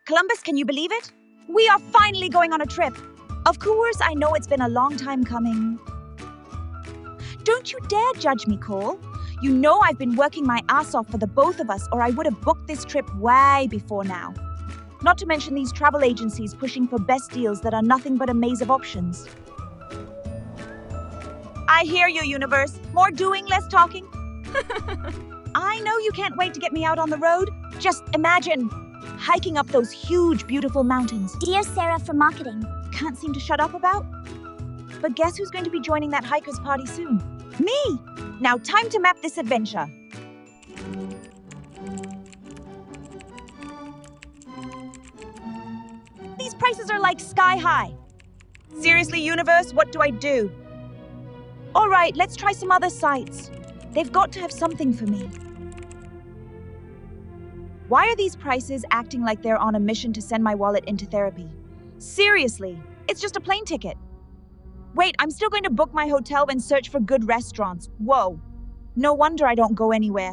Columbus, can you believe it? We are finally going on a trip. Of course, I know it's been a long time coming. Don't you dare judge me, Cole. You know I've been working my ass off for the both of us, or I would have booked this trip way before now. Not to mention these travel agencies pushing for best deals that are nothing but a maze of options. I hear you, universe. More doing, less talking. I know you can't wait to get me out on the road. Just imagine hiking up those huge, beautiful mountains. Dear Sarah from marketing. Can't seem to shut up about? But guess who's going to be joining that hikers party soon? Me! Now time to map this adventure. These prices are like sky high. Seriously, universe, what do I do? All right, let's try some other sites. They've got to have something for me. Why are these prices acting like they're on a mission to send my wallet into therapy? Seriously, it's just a plane ticket. Wait, I'm still going to book my hotel and search for good restaurants. Whoa. No wonder I don't go anywhere.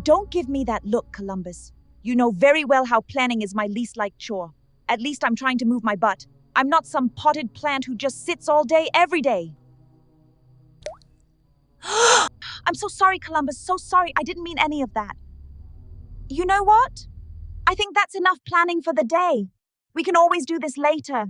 Don't give me that look, Columbus. You know very well how planning is my least liked chore. At least I'm trying to move my butt. I'm not some potted plant who just sits all day, every day. I'm so sorry, Columbus. So sorry. I didn't mean any of that. You know what? I think that's enough planning for the day. We can always do this later.